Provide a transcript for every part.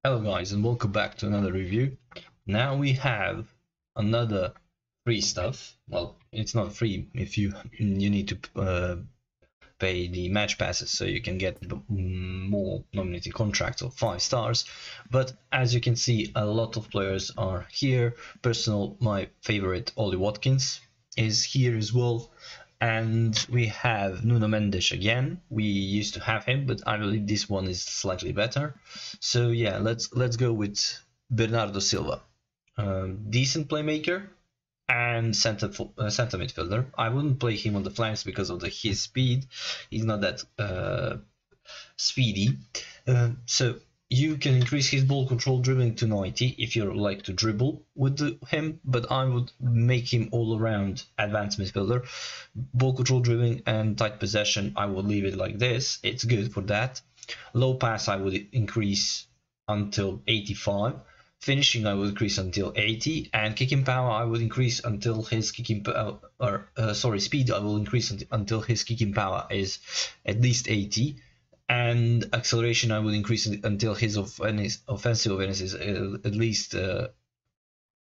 Hello guys and welcome back to another review. Now we have another free stuff. Well, it's not free if you need to pay the match passes so you can get more nominating contracts of 5 stars. But as you can see, a lot of players are here. My favorite Watkins is here as well. And we have Nuno Mendes again. We used to have him, but I believe this one is slightly better. So yeah, let's go with Bernardo Silva. Decent playmaker and center midfielder. I wouldn't play him on the flanks because of his speed. He's not that speedy. So you can increase his ball control dribbling to 90 if you like to dribble with him, but I would make him all around advanced midfielder. Ball control dribbling and tight possession, I would leave it like this. It's good for that. Low pass I would increase until 85. Finishing I would increase until 80, and kicking power I would increase until his kicking power, speed I will increase until his kicking power is at least 80. And acceleration I would increase until his offensive awareness is at least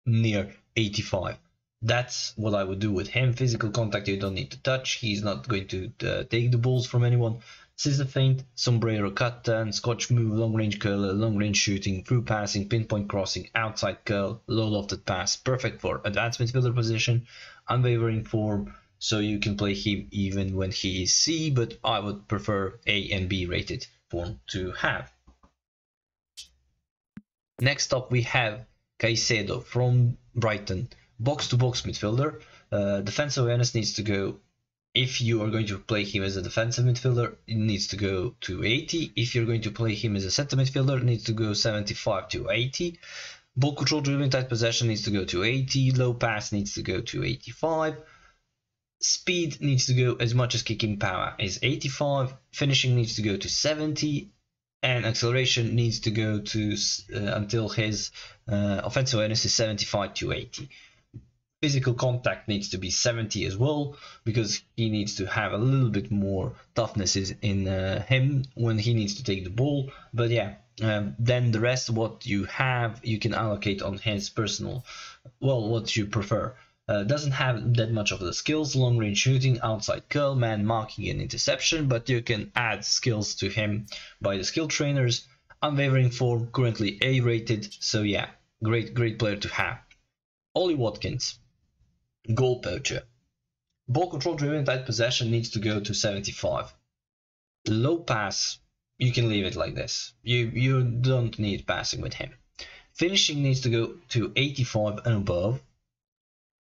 near 85. That's what I would do with him. Physical contact you don't need to touch. He's not going to take the balls from anyone. Scissor feint, sombrero cut turn, scotch move, long range curler, long range shooting, through passing, pinpoint crossing, outside curl, low lofted pass. Perfect for advanced midfielder position. Unwavering form. So you can play him even when he is C, but I would prefer A and B rated form to have. Next up we have Caicedo from Brighton, box-to-box midfielder. Defensive awareness needs to go, if you are going to play him as a defensive midfielder, it needs to go to 80. If you're going to play him as a center midfielder, it needs to go 75 to 80. Ball control dribbling tight possession needs to go to 80. Low pass needs to go to 85. Speed needs to go as much as kicking power is 85. Finishing needs to go to 70. And acceleration needs to go to until his offensive awareness is 75 to 80. Physical contact needs to be 70 as well, because he needs to have a little bit more toughness in him when he needs to take the ball. But yeah, then the rest, what you have, you can allocate on his personal, well, what you prefer. Doesn't have that much of the skills: long range shooting, outside curl, man marking and interception, but you can add skills to him by the skill trainers. Unwavering form, currently A rated, so yeah, great player to have. Watkins, goal poacher. Ball control driven tight possession needs to go to 75. Low pass, you can leave it like this. You don't need passing with him. Finishing needs to go to 85 and above.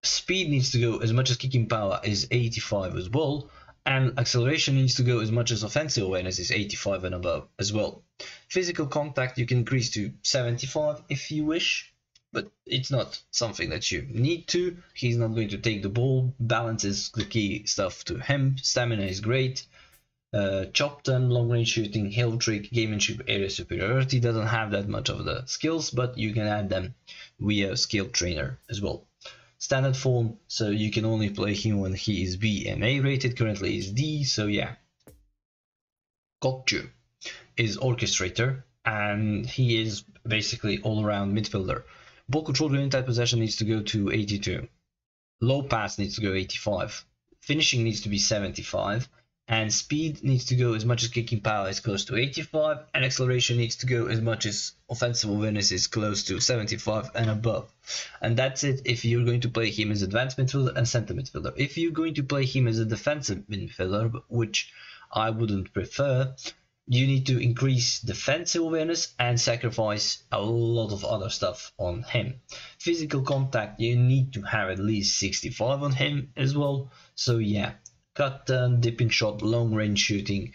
Speed needs to go as much as kicking power is 85 as well, and acceleration needs to go as much as offensive awareness is 85 and above as well. Physical contact you can increase to 75 if you wish, but it's not something that you need to. He's not going to take the ball. Balance is the key stuff to him. Stamina is great. Chop turn, long range shooting, hill trick, gamemanship, area superiority. Doesn't have that much of the skills, but you can add them via skill trainer as well. Standard form, so you can only play him when he is B and A rated. Currently is D, so yeah. Gotju is orchestrator, and he is basically all-around midfielder. Ball control during tight possession needs to go to 82. Low pass needs to go 85. Finishing needs to be 75. And speed needs to go as much as kicking power is close to 85, and acceleration needs to go as much as offensive awareness is close to 75 and above. And that's it if you're going to play him as advanced midfielder and center midfielder. If you're going to play him as a defensive midfielder, which I wouldn't prefer, you need to increase defensive awareness and sacrifice a lot of other stuff on him. Physical contact, you need to have at least 65 on him as well. So yeah. Cut turn, dipping shot, long range shooting,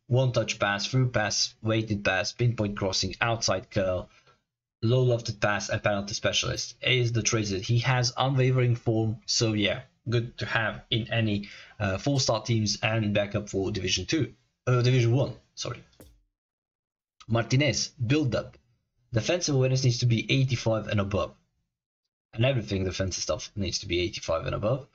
one touch pass, through pass, weighted pass, pinpoint crossing, outside curl, low lofted pass, and penalty specialist is the traits that he has. Unwavering form, so yeah, good to have in any 4-star teams and backup for Division 1. Sorry. Martinez, build up. Defensive awareness needs to be 85 and above, and everything defensive stuff needs to be 85 and above.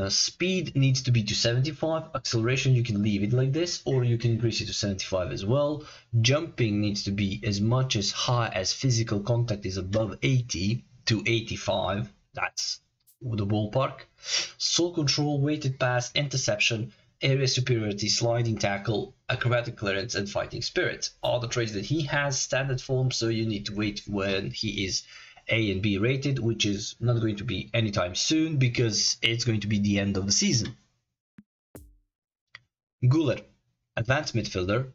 Speed needs to be to 75. Acceleration, you can leave it like this, or you can increase it to 75 as well. Jumping needs to be as much as high as physical contact is above 80 to 85. That's the ballpark. Soul control, weighted pass, interception, area superiority, sliding tackle, acrobatic clearance, and fighting spirit are the traits that he has standard form, so you need to wait when he is A and B rated, which is not going to be anytime soon because it's going to be the end of the season. Guler, advanced midfielder,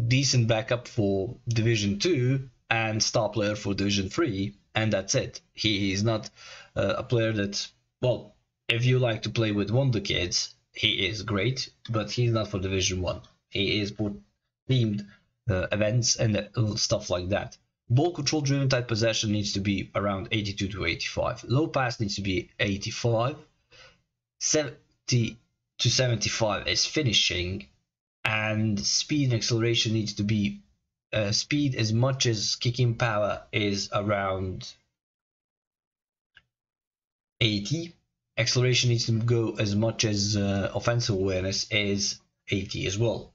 decent backup for Division 2 and star player for Division 3, and that's it. He is not a player that, well, if you like to play with wonder kids, he is great, but he's not for Division 1. He is for themed events and stuff like that. Ball control driven type possession needs to be around 82 to 85. Low pass needs to be 85. 70 to 75 is finishing. And speed and acceleration needs to be speed as much as kicking power is around 80. Acceleration needs to go as much as offensive awareness is 80 as well.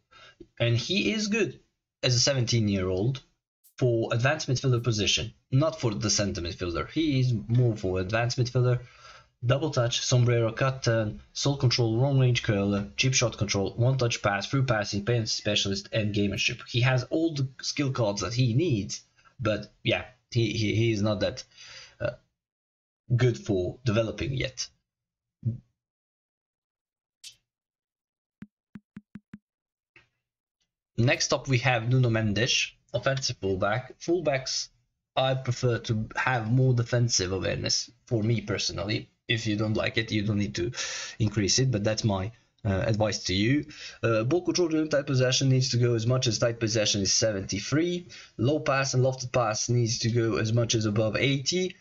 And he is good as a 17-year-old. For advanced midfielder position, not for the center midfielder. He is more for advanced midfielder. Double touch, sombrero, cut turn, soul control, long range curler, chip shot control, one touch pass, through passing, penalty specialist, and gamership. He has all the skill cards that he needs, but yeah, he is not that good for developing yet. Next up we have Nuno Mendes, offensive fullback. Fullbacks, I prefer to have more defensive awareness for me personally. If you don't like it, you don't need to increase it, but that's my advice to you. Ball control during tight possession needs to go as much as tight possession is 73. Low pass and lofted pass needs to go as much as above 80.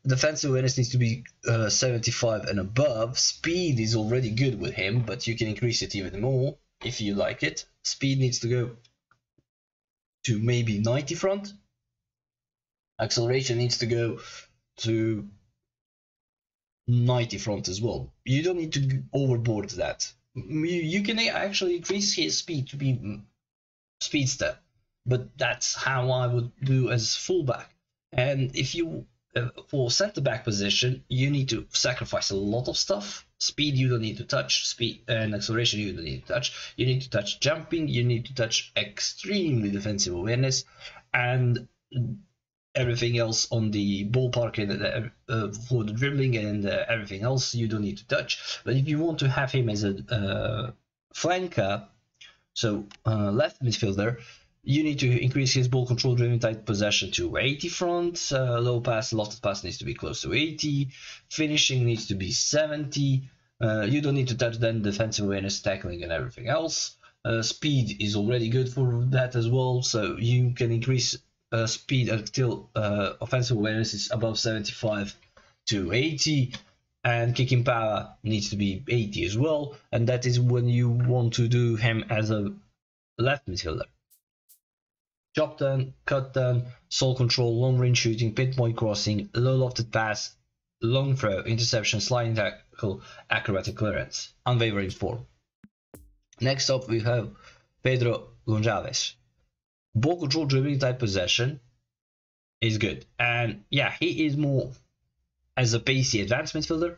Defensive awareness needs to be 75 and above. Speed is already good with him, but you can increase it even more if you like it. Speed needs to go to maybe 90 front. Acceleration needs to go to 90 front as well. You don't need to overboard that. You can actually increase his speed to be speedster, but that's how I would do as fullback. And if you for center back position, you need to sacrifice a lot of stuff. Speed you don't need to touch, speed and acceleration you don't need to touch. You need to touch jumping, you need to touch extremely defensive awareness, and everything else on the ballpark and for the dribbling and everything else you don't need to touch. But if you want to have him as a flanker, so left midfielder, you need to increase his ball control driven tight possession to 80 front. Low pass, lofted pass needs to be close to 80. Finishing needs to be 70. You don't need to touch then defensive awareness, tackling, and everything else. Speed is already good for that as well, so you can increase speed until offensive awareness is above 75 to 80. And kicking power needs to be 80 as well, and that is when you want to do him as a left midfielder. Chop turn, cut turn, soul control, long range shooting, pinpoint crossing, low lofted pass, long throw, interception, sliding tackle, acrobatic clearance, unwavering form. Next up we have Pedro Gonçalves. Ball control dribbling type possession is good, and yeah, he is more as a pacey advanced midfielder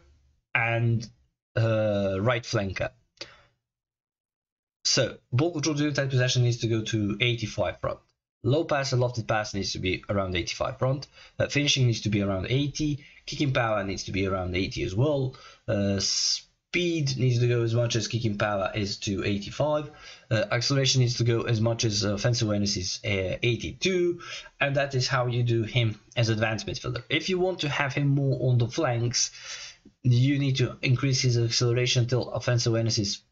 and right flanker. So ball control dribbling type possession needs to go to 85 front. Low pass and lofted pass needs to be around 85 front. Finishing needs to be around 80. Kicking power needs to be around 80 as well. Speed needs to go as much as kicking power is to 85. Acceleration needs to go as much as offensive awareness is 82. And that is how you do him as advanced midfielder. If you want to have him more on the flanks, you need to increase his acceleration until offensive awareness is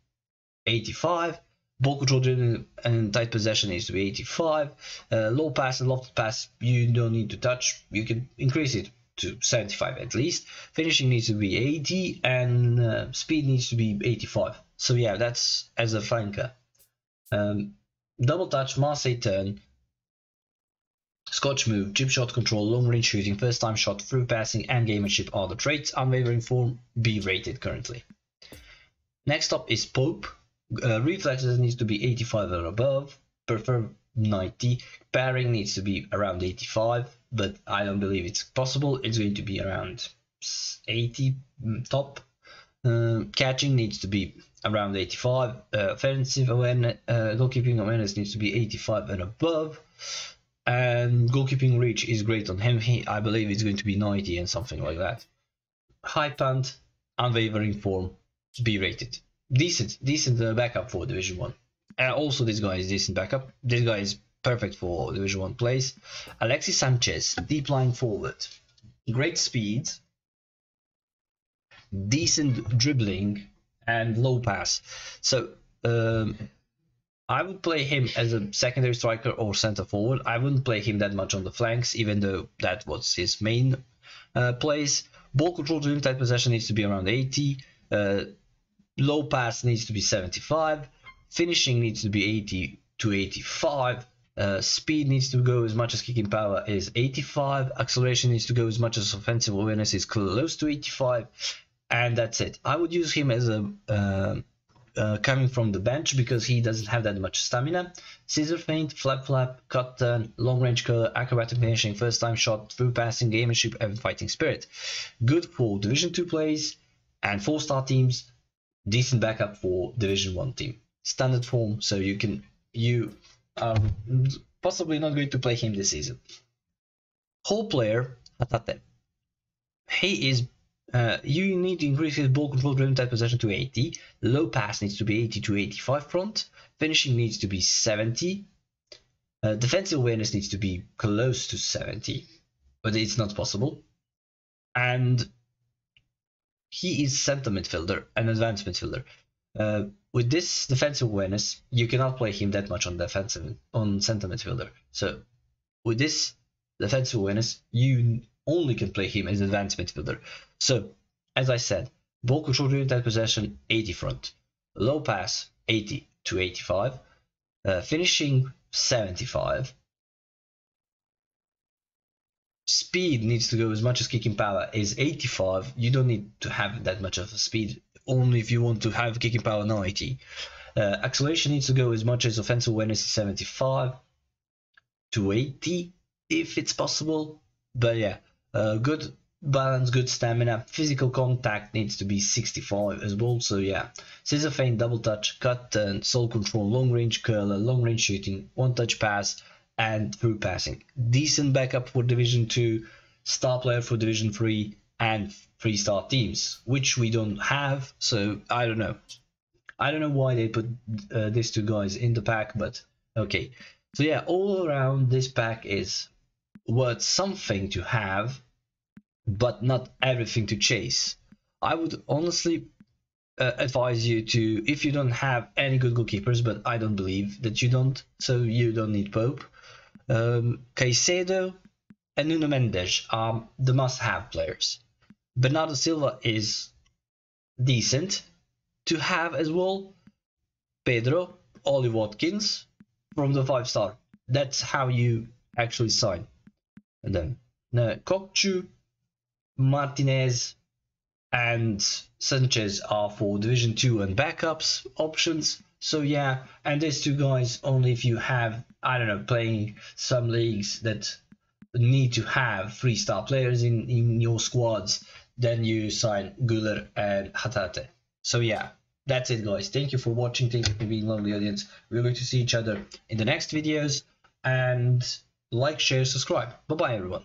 85. Ball control driven and tight possession needs to be 85. Low pass and lofted pass you don't need to touch. You can increase it to 75 at least. Finishing needs to be 80 and speed needs to be 85. So yeah, that's as a flanker. Double touch, Marseille turn, Scotch move, chip shot control, long range shooting, first time shot, through passing, and gamership are the traits. Unwavering form, B rated currently. Next up is Pope. Reflexes needs to be 85 or above, prefer 90. Pairing needs to be around 85, but I don't believe it's possible. It's going to be around 80 top. Catching needs to be around 85. Offensive awareness, goalkeeping awareness needs to be 85 and above. And goalkeeping reach is great on him. I believe it's going to be 90 and something like that. High punt, unwavering form, B rated. Decent backup for Division 1. Also, this guy is decent backup. This guy is perfect for Division 1 plays. Alexis Sanchez, deep line forward. Great speed, decent dribbling, and low pass. So, I would play him as a secondary striker or center forward. I wouldn't play him that much on the flanks, even though that was his main plays. Ball control during tight possession needs to be around 80. Low pass needs to be 75. Finishing needs to be 80 to 85. Speed needs to go as much as kicking power is 85. Acceleration needs to go as much as offensive awareness is close to 85. And that's it. I would use him as a coming from the bench because he doesn't have that much stamina. Scissor feint, flap, cut turn, long range curler, acrobatic finishing, first time shot, through passing, gamemanship, and fighting spirit. Good for Division 2 plays and 4-star teams. Decent backup for Division 1 team. Standard form, so you are possibly not going to play him this season. Whole player, Hatate. He is you need to increase his ball control driven tight possession to 80. Low pass needs to be 80 to 85 front. Finishing needs to be 70. Defensive awareness needs to be close to 70, but it's not possible. And he is center midfielder, an advanced midfielder. With this defensive awareness, you cannot play him that much on center midfielder. So with this defensive awareness, you only can play him as advanced midfielder. So, as I said, ball control during tight possession, 80 front. Low pass, 80 to 85. Finishing, 75. Speed needs to go as much as kicking power is 85. You don't need to have that much of a speed, only if you want to have kicking power 90. Acceleration needs to go as much as offensive awareness is 75 to 80, if it's possible. But yeah, good balance, good stamina. Physical contact needs to be 65 as well. So yeah, scissor feint, double touch, cut turn, soul control, long range curler, long range shooting, one touch pass, and through passing. Decent backup for Division 2, star player for Division 3, and 3-star teams, which we don't have. So I don't know. I don't know why they put these two guys in the pack, but okay. So yeah, all around this pack is worth something to have, but not everything to chase. I would honestly advise you to, if you don't have any good goalkeepers, but I don't believe that you don't, so you don't need Pope. Caicedo and Nuno Mendes are the must-have players. Bernardo Silva is decent to have as well. Pedro, Watkins from the 5-star. That's how you actually sign. And then Gotju, Martinez, and Sanchez are for Division 2 and backups options. So yeah, and these two guys only if you have, I don't know, playing some leagues that need to have 3-star players in your squads, then you sign Güler and Hatate. So yeah, that's it guys. Thank you for watching. Thank you for being a lovely audience. We're going to see each other in the next videos, and like, share, subscribe. Bye bye everyone.